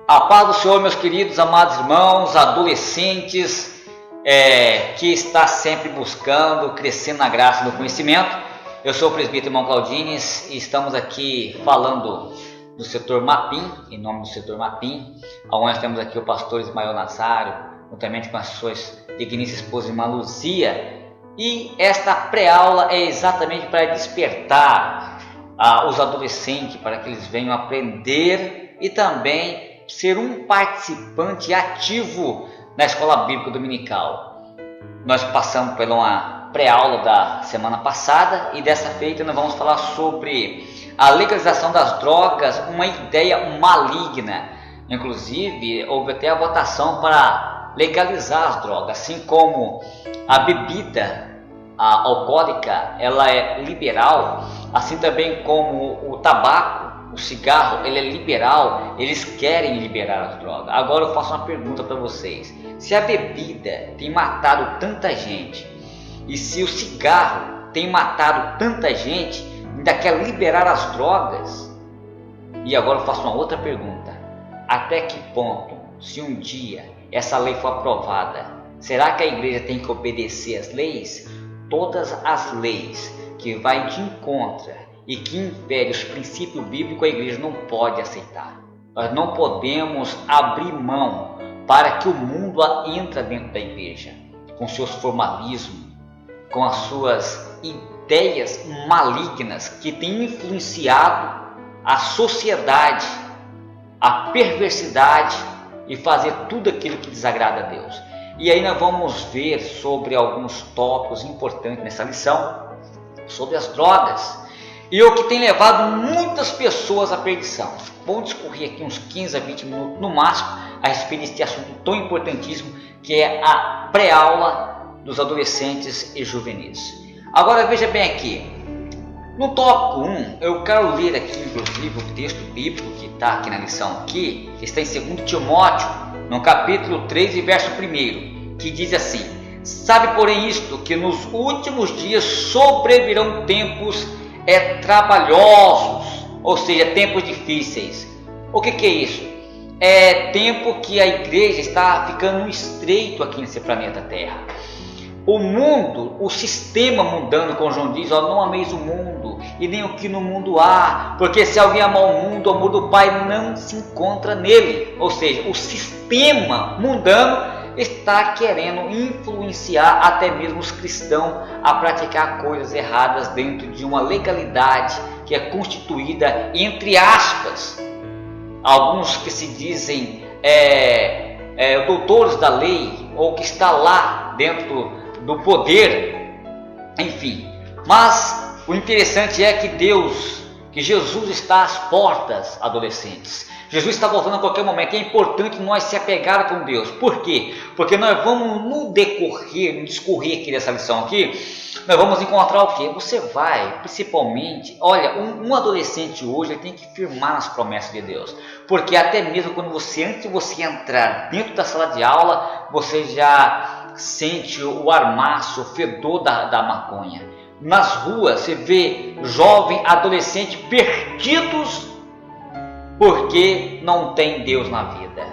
A paz do Senhor, meus queridos, amados irmãos, adolescentes, que está sempre buscando, crescendo na graça do conhecimento. Eu sou o presbítero irmão Claudines e estamos aqui falando do setor Mapim, em nome do setor Mapim, onde nós temos aqui o pastor Ismael Nazário, juntamente com a sua digníssima esposa irmã Luzia. E esta pré-aula é exatamente para despertar os adolescentes, para que eles venham aprender e também ser um participante ativo na escola bíblica dominical. Nós passamos por uma pré-aula da semana passada e dessa feita nós vamos falar sobre a legalização das drogas, uma ideia maligna. Inclusive houve até a votação para legalizar as drogas, assim como a bebida alcoólica ela é liberal, assim também como o tabaco, o cigarro, ele é liberal, eles querem liberar as drogas. Agora eu faço uma pergunta para vocês: se a bebida tem matado tanta gente e se o cigarro tem matado tanta gente, ainda quer liberar as drogas? E agora eu faço uma outra pergunta: até que ponto, se um dia essa lei for aprovada, será que a igreja tem que obedecer às leis? Todas as leis que vai de encontro e que impede os princípios bíblicos, a igreja não pode aceitar. Nós não podemos abrir mão para que o mundo entre dentro da igreja, com seus formalismos, com as suas ideias malignas que têm influenciado a sociedade, a perversidade e fazer tudo aquilo que desagrada a Deus. E aí nós vamos ver sobre alguns tópicos importantes nessa lição, sobre as drogas, e o que tem levado muitas pessoas à perdição. Vamos discorrer aqui uns 15 a 20 minutos no máximo a respeito desse assunto tão importantíssimo que é a pré-aula dos adolescentes e juvenis. Agora veja bem aqui, no tópico 1, eu quero ler aqui inclusive o texto bíblico que está aqui na lição aqui, que está em 2 Timóteo, no capítulo 3 e verso 1, que diz assim: sabe porém isto, que nos últimos dias sobrevirão tempos trabalhosos, ou seja, tempos difíceis. O que é isso? É tempo que a igreja está ficando estreito aqui nesse planeta Terra. O mundo, o sistema mundano, como João diz, não ameis o mundo e nem o que no mundo há, porque se alguém amar o mundo, o amor do Pai não se encontra nele. Ou seja, o sistema mundano está querendo influenciar até mesmo os cristãos a praticar coisas erradas dentro de uma legalidade que é constituída, entre aspas, alguns que se dizem doutores da lei, ou que está lá dentro do poder, enfim. Mas o interessante é que Jesus está às portas, adolescentes. Jesus está voltando a qualquer momento. É importante nós se apegar com Deus. Por quê? Porque nós vamos no discorrer aqui dessa lição aqui, nós vamos encontrar o quê? Você vai, principalmente, olha, um adolescente hoje ele tem que firmar nas promessas de Deus. Porque até mesmo quando antes de você entrar dentro da sala de aula, você já sente o armaço, o fedor da maconha. Nas ruas você vê jovem, adolescente perdidos porque não tem Deus na vida.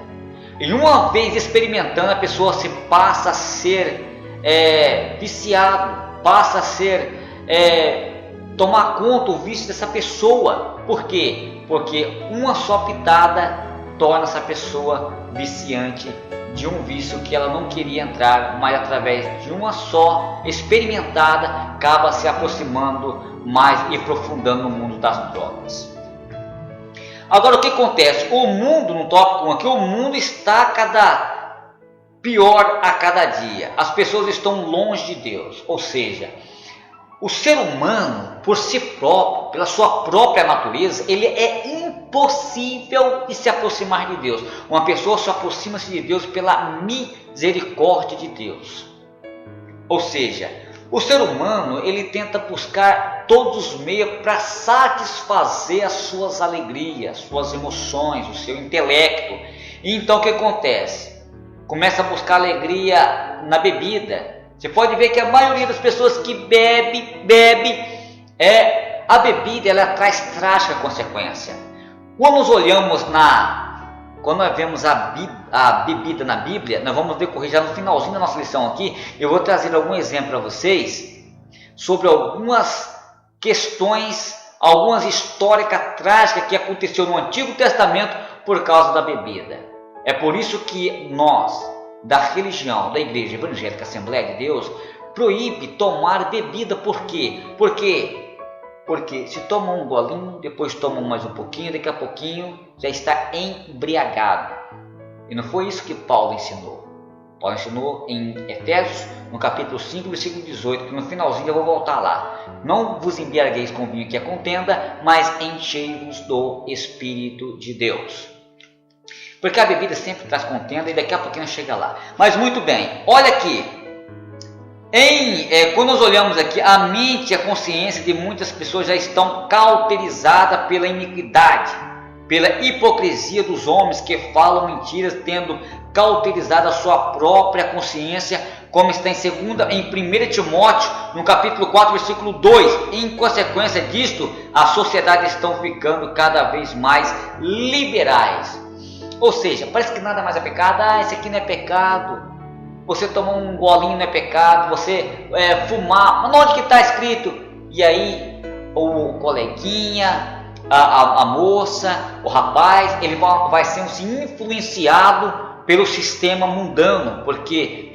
E uma vez experimentando, a pessoa se passa a ser viciado, passa a ser tomar conta o vício dessa pessoa. Por quê? Porque uma só pitada torna essa pessoa viciante de um vício que ela não queria entrar, mas através de uma só experimentada acaba se aproximando mais e aprofundando no mundo das drogas. Agora o que acontece? O mundo, no tópico 1 aqui, o mundo está pior a cada dia. As pessoas estão longe de Deus, ou seja, o ser humano, por si próprio, pela sua própria natureza, ele é impossível de se aproximar de Deus. Uma pessoa só aproxima-se de Deus pela misericórdia de Deus. Ou seja, o ser humano, ele tenta buscar todos os meios para satisfazer as suas alegrias, suas emoções, o seu intelecto. E então o que acontece? Começa a buscar alegria na bebida. Você pode ver que a maioria das pessoas que bebe a bebida ela traz trágica consequência. Quando nós olhamos quando nós vemos a bebida na Bíblia, nós vamos decorrer já no finalzinho da nossa lição aqui, eu vou trazer algum exemplo para vocês sobre algumas questões, algumas históricas trágicas que aconteceu no Antigo Testamento por causa da bebida. É por isso que nós, da religião, da Igreja Evangélica Assembleia de Deus, proíbe tomar bebida. Por quê? Porque se toma um golinho, depois toma mais um pouquinho, daqui a pouquinho já está embriagado. E não foi isso que Paulo ensinou. Paulo ensinou em Efésios, no capítulo 5, versículo 18, que no finalzinho eu vou voltar lá. Não vos embriagueis com vinho que é contenda, mas enchei-vos do Espírito de Deus. Porque a bebida sempre traz contenda e daqui a pouquinho chega lá. Mas muito bem, olha aqui. Quando nós olhamos aqui, a mente e a consciência de muitas pessoas já estão cauterizadas pela iniquidade, pela hipocrisia dos homens que falam mentiras, tendo cauterizado a sua própria consciência, como está em 1 Timóteo, no capítulo 4, versículo 2. Em consequência disto, as sociedades estão ficando cada vez mais liberais. Ou seja, parece que nada mais é pecado. Esse aqui não é pecado. Você tomar um golinho não é pecado. Você fumar, mas onde que está escrito? E aí o coleguinha, a moça, o rapaz, ele vai sendo influenciado pelo sistema mundano, porque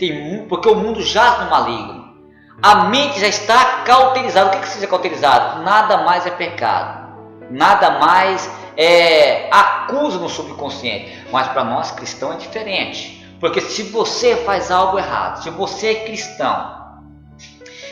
o mundo jaz no maligno. A mente já está cauterizada. O que seja cauterizado? Nada mais é pecado. Nada mais acusa no subconsciente. Mas para nós cristãos é diferente. Porque se você faz algo errado, se você é cristão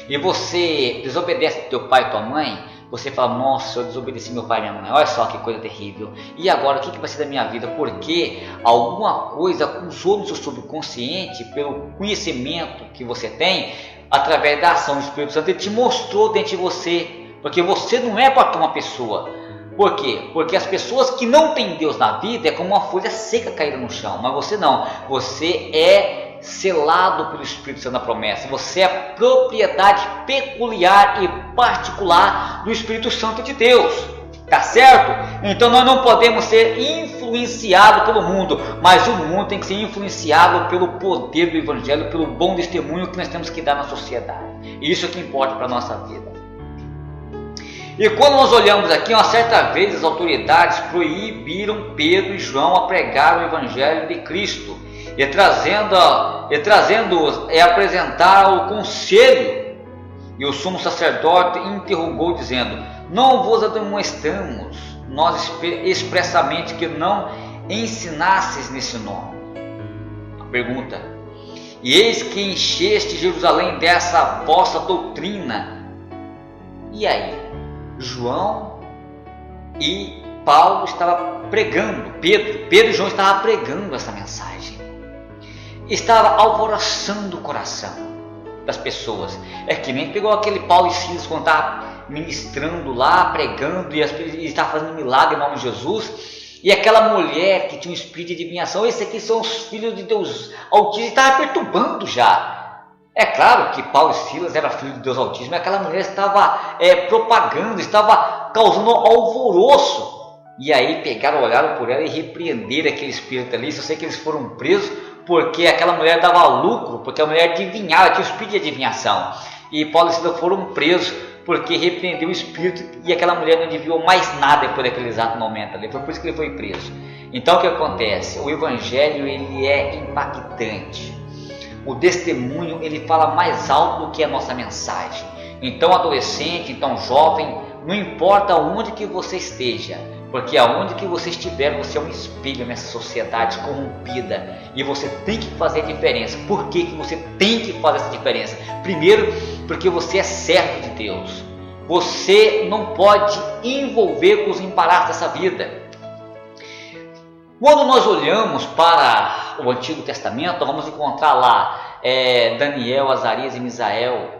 e você desobedece teu pai e tua mãe, você fala: nossa, eu desobedeci meu pai e minha mãe, olha só que coisa terrível. E agora o que vai ser da minha vida? Porque alguma coisa acusou no seu subconsciente, pelo conhecimento que você tem, através da ação do Espírito Santo, ele te mostrou dentro de você. Porque você não é para uma pessoa. Por quê? Porque as pessoas que não têm Deus na vida é como uma folha seca caída no chão. Mas você não. Você é selado pelo Espírito Santo da promessa. Você é propriedade peculiar e particular do Espírito Santo de Deus. Tá certo? Então nós não podemos ser influenciados pelo mundo. Mas o mundo tem que ser influenciado pelo poder do Evangelho, pelo bom testemunho que nós temos que dar na sociedade. Isso é o que importa para a nossa vida. E quando nós olhamos aqui, uma certa vez as autoridades proibiram Pedro e João a pregar o Evangelho de Cristo e trazendo-os a apresentar ao conselho. E o sumo sacerdote interrogou, dizendo: não vos admoestamos nós expressamente que não ensinasses nesse nome. A pergunta: e eis que encheste Jerusalém dessa vossa doutrina. E aí? João e Paulo estavam pregando, Pedro e João estavam pregando essa mensagem, estava alvoroçando o coração das pessoas. É que nem pegou aquele Paulo e Silas quando estava ministrando lá, pregando e estava fazendo milagre em nome de Jesus, e aquela mulher que tinha um espírito de adivinhação: esses aqui são os filhos de Deus Altíssimo, estava perturbando já. É claro que Paulo e Silas eram filhos de Deus Altíssimo, e aquela mulher estava propagando, estava causando alvoroço. E aí pegaram, olharam por ela e repreenderam aquele espírito ali. Eu sei que eles foram presos porque aquela mulher dava lucro, porque a mulher adivinhava, tinha o espírito de adivinhação. E Paulo e Silas foram presos porque repreendeu o espírito e aquela mulher não adivinhou mais nada por aquele exato momento ali. Foi por isso que ele foi preso. Então o que acontece? O Evangelho ele é impactante. O testemunho ele fala mais alto do que a nossa mensagem. Então adolescente, então jovem, não importa onde que você esteja, porque aonde que você estiver, você é um espelho nessa sociedade corrompida e você tem que fazer a diferença. Por que você tem que fazer essa diferença? Primeiro, porque você é servo de Deus. Você não pode envolver com os embaraços dessa vida. Quando nós olhamos para o Antigo Testamento, vamos encontrar lá Daniel, Azarias e Misael,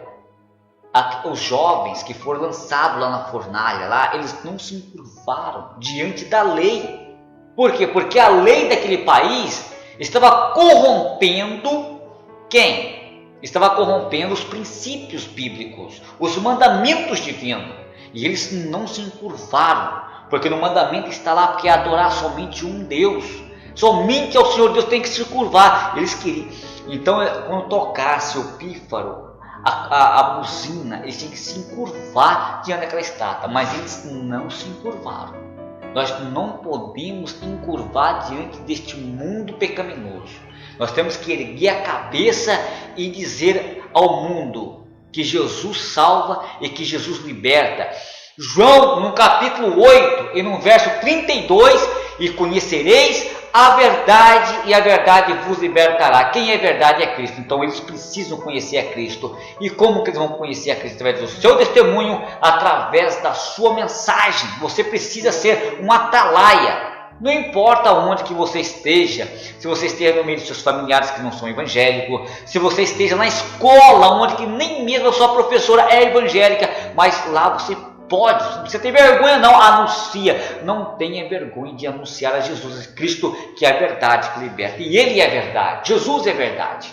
os jovens que foram lançados lá na fornalha, lá, eles não se encurvaram diante da lei. Por quê? Porque a lei daquele país estava corrompendo quem? Estava corrompendo os princípios bíblicos, os mandamentos divinos. E eles não se encurvaram, porque no mandamento está lá que é adorar somente um Deus. Somente ao Senhor Deus tem que se curvar. Eles queriam. Então, quando tocasse o pífaro, a buzina, eles tinham que se encurvar diante daquela estátua, mas eles não se encurvaram. Nós não podemos encurvar diante deste mundo pecaminoso. Nós temos que erguer a cabeça e dizer ao mundo que Jesus salva e que Jesus liberta. João, no capítulo 8 e no verso 32, e conhecereis a verdade e a verdade vos libertará. Quem é verdade é Cristo. Então eles precisam conhecer a Cristo. E como que eles vão conhecer a Cristo? Através do seu testemunho, através da sua mensagem. Você precisa ser um atalaia. Não importa onde que você esteja, se você esteja no meio dos seus familiares que não são evangélicos, se você esteja na escola, onde que nem mesmo a sua professora é evangélica, mas lá você pode, você tem vergonha não, anuncia, não tenha vergonha de anunciar a Jesus Cristo, que é a verdade que liberta, e Ele é a verdade, Jesus é a verdade.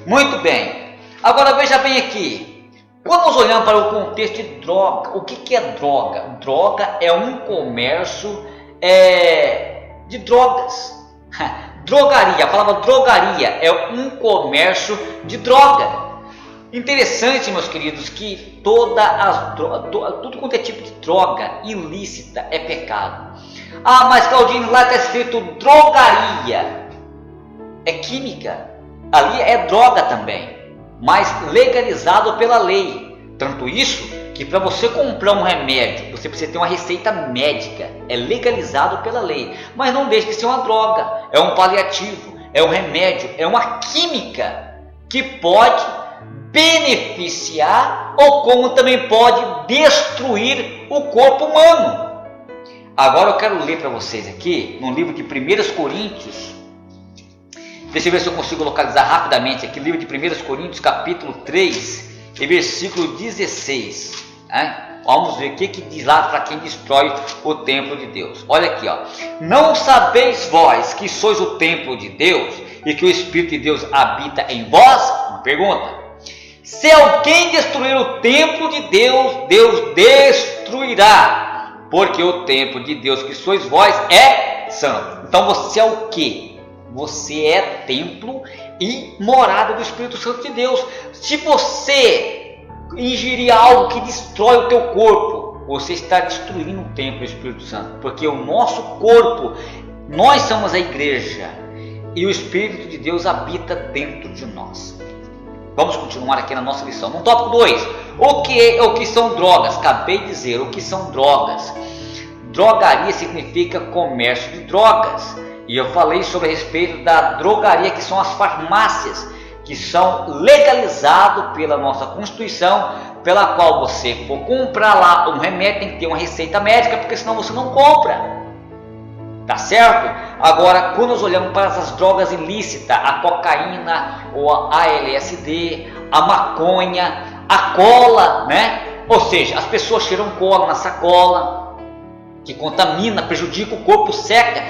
Muito bem, agora veja bem aqui, quando nós olhamos para o contexto de droga, o que é droga? Droga é um comércio de drogas. Drogaria, a palavra drogaria é um comércio de droga. Interessante, meus queridos, que tudo quanto é tipo de droga ilícita é pecado. Ah, mas Claudinho, lá está escrito drogaria. É química. Ali é droga também, mas legalizado pela lei. Tanto isso que para você comprar um remédio, você precisa ter uma receita médica. É legalizado pela lei, mas não deixa de ser uma droga. É um paliativo, é um remédio, é uma química que pode beneficiar ou como também pode destruir o corpo humano. Agora eu quero ler para vocês aqui no livro de 1 Coríntios. Deixa eu ver se eu consigo localizar rapidamente aqui, livro de 1 Coríntios, capítulo 3, e versículo 16. Vamos ver o que diz lá para quem destrói o templo de Deus. Olha aqui, ó. Não sabeis vós que sois o templo de Deus e que o Espírito de Deus habita em vós? Uma pergunta. Se alguém destruir o templo de Deus, Deus destruirá, porque o templo de Deus que sois vós é santo. Então você é o quê? Você é templo e morada do Espírito Santo de Deus. Se você ingerir algo que destrói o teu corpo, você está destruindo o templo do Espírito Santo, porque o nosso corpo, nós somos a igreja e o Espírito de Deus habita dentro de nós. Vamos continuar aqui na nossa lição. No tópico 2, o que são drogas? Acabei de dizer o que são drogas. Drogaria significa comércio de drogas. E eu falei sobre a respeito da drogaria, que são as farmácias, que são legalizadas pela nossa Constituição, pela qual você for comprar lá um remédio, tem que ter uma receita médica, porque senão você não compra. Tá certo? Agora, quando nós olhamos para as drogas ilícitas, a cocaína, ou a LSD, a maconha, a cola, né? Ou seja, as pessoas cheiram cola na sacola, que contamina, prejudica o corpo, seca.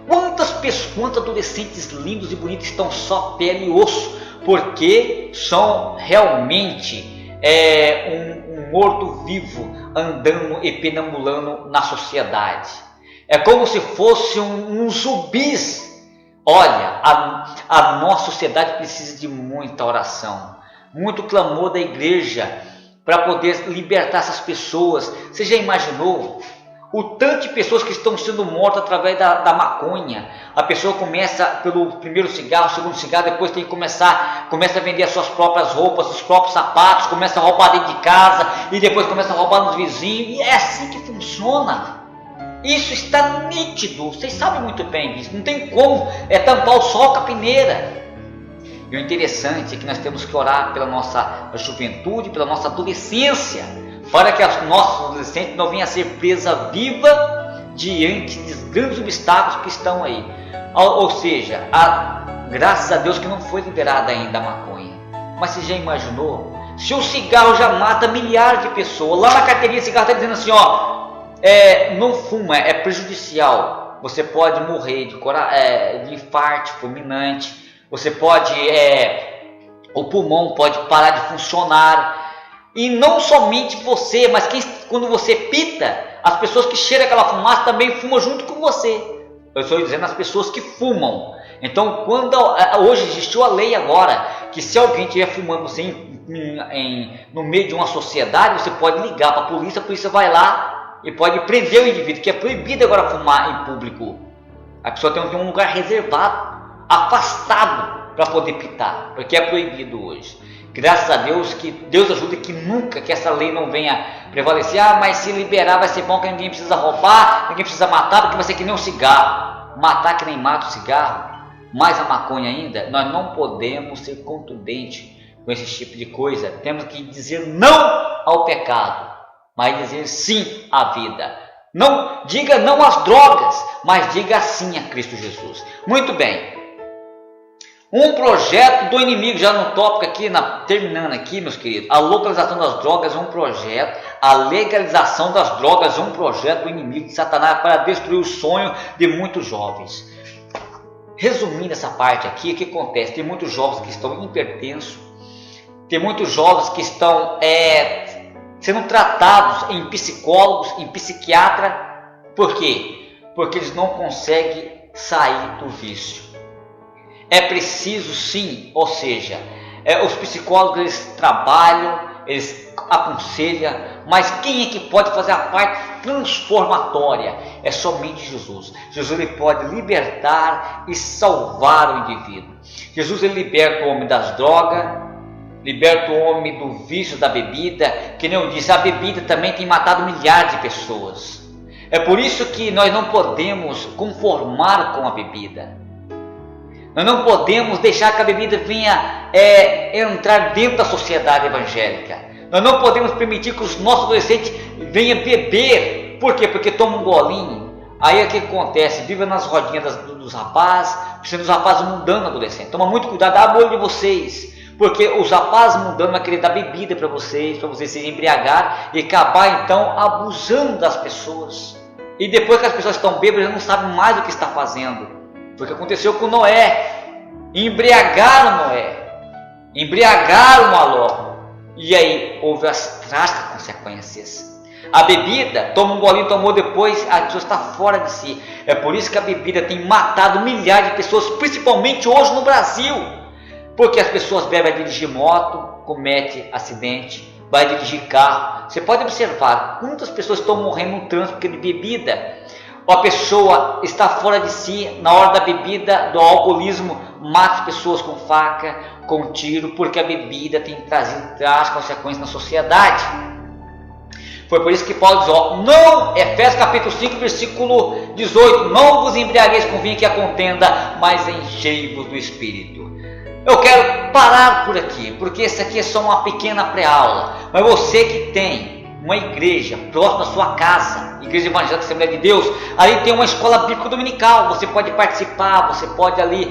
Quantos adolescentes lindos e bonitos estão só pele e osso, porque são realmente um morto-vivo andando e perambulando na sociedade. É como se fosse um zumbis. Olha, a nossa sociedade precisa de muita oração, muito clamor da igreja para poder libertar essas pessoas. Você já imaginou o tanto de pessoas que estão sendo mortas através da maconha? A pessoa começa pelo primeiro cigarro, segundo cigarro, depois tem que começa a vender as suas próprias roupas, os próprios sapatos, começa a roubar dentro de casa e depois começa a roubar nos vizinhos. E é assim que funciona. Isso está nítido, vocês sabem muito bem disso. Não tem como tampar o sol com a peneira. E o interessante é que nós temos que orar pela nossa juventude, pela nossa adolescência, para que os nossos adolescentes não venham a ser presa viva diante dos grandes obstáculos que estão aí. Ou seja, graças a Deus que não foi liberada ainda a maconha. Mas você já imaginou? Se o cigarro já mata milhares de pessoas, lá na carteirinha o cigarro está dizendo assim, ó, não fuma, é prejudicial. Você pode morrer de infarto fulminante. Você pode, o pulmão pode parar de funcionar. E não somente você, mas quando você pita, as pessoas que cheiram aquela fumaça também fumam junto com você. Eu estou dizendo as pessoas que fumam. Então, hoje existiu a lei agora, que se alguém estiver fumando você no meio de uma sociedade, você pode ligar para a polícia vai lá e pode prender o indivíduo, que é proibido agora fumar em público. A pessoa tem que ter um lugar reservado, afastado, para poder pitar, porque é proibido hoje. Graças a Deus, que Deus ajude que essa lei não venha prevalecer. Mas se liberar vai ser bom, que ninguém precisa roubar, ninguém precisa matar, porque vai ser que nem um cigarro. Matar que nem mata o cigarro, mais a maconha ainda. Nós não podemos ser contundentes com esse tipo de coisa. Temos que dizer não ao pecado, mas dizer sim à vida. Não diga não às drogas, mas diga sim a Cristo Jesus. Muito bem. Um projeto do inimigo, já no tópico aqui, terminando aqui, meus queridos, a localização das drogas é um projeto, a legalização das drogas é um projeto do inimigo de Satanás para destruir o sonho de muitos jovens. Resumindo essa parte aqui, o que acontece? Tem muitos jovens que estão hipertensos, tem muitos jovens que estão sendo tratados em psicólogos, em psiquiatra. Por quê? Porque eles não conseguem sair do vício. É preciso sim, ou seja, os psicólogos eles trabalham, eles aconselham, mas quem é que pode fazer a parte transformatória? É somente Jesus. Jesus ele pode libertar e salvar o indivíduo. Jesus ele liberta o homem das drogas, liberta o homem do vício da bebida, que nem eu disse, a bebida também tem matado milhares de pessoas. É por isso que nós não podemos conformar com a bebida. Nós não podemos deixar que a bebida venha entrar dentro da sociedade evangélica. Nós não podemos permitir que os nossos adolescentes venham beber. Por quê? Porque tomam um golinho. Aí o que acontece? Vive nas rodinhas dos rapazes, sendo os rapazes mundando adolescente. Toma muito cuidado, dá bolho de vocês. Porque os rapazes mundando vão querer dar bebida para vocês se embriagar e acabar então abusando das pessoas. E depois que as pessoas estão bêbadas, eles não sabem mais o que está fazendo. Foi o que aconteceu com Noé. Embriagaram Noé, embriagaram Ló, e aí houve as trágicas consequências. A bebida, toma um golinho, tomou depois, a pessoa está fora de si. É por isso que a bebida tem matado milhares de pessoas, principalmente hoje no Brasil, porque as pessoas bebem, vai dirigir moto, comete acidente, vai dirigir carro. Você pode observar quantas pessoas estão morrendo no trânsito porque de bebida. A pessoa está fora de si na hora da bebida, do alcoolismo, mata as pessoas com faca, com tiro, porque a bebida tem trazido trágicas consequências na sociedade. Foi por isso que Paulo diz, Efésios capítulo 5, versículo 18, não vos embriagueis com vinho que a contenda, mas enchei-vos do Espírito. Eu quero parar por aqui, porque isso aqui é só uma pequena pré-aula, mas você que tem uma igreja próxima da sua casa, Igreja Evangélica Assembleia de Deus, ali tem uma escola bíblica dominical, você pode participar, você pode ali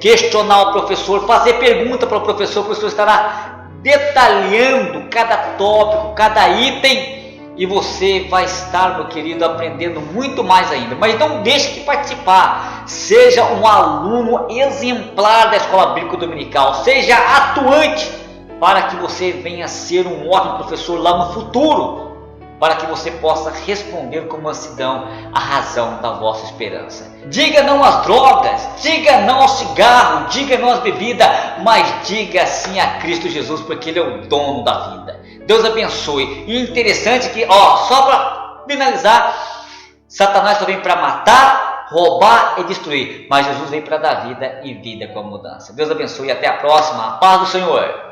questionar o professor, fazer pergunta para o professor estará detalhando cada tópico, cada item, e você vai estar, meu querido, aprendendo muito mais ainda. Mas não deixe de participar, seja um aluno exemplar da escola bíblica dominical, seja atuante, para que você venha ser um ótimo professor lá no futuro, para que você possa responder com mansidão a razão da vossa esperança. Diga não às drogas, diga não ao cigarro, diga não às bebidas, mas diga sim a Cristo Jesus, porque Ele é o dono da vida. Deus abençoe. E interessante que, só para finalizar, Satanás só vem para matar, roubar e destruir, mas Jesus vem para dar vida e vida com a mudança. Deus abençoe e até a próxima. A paz do Senhor.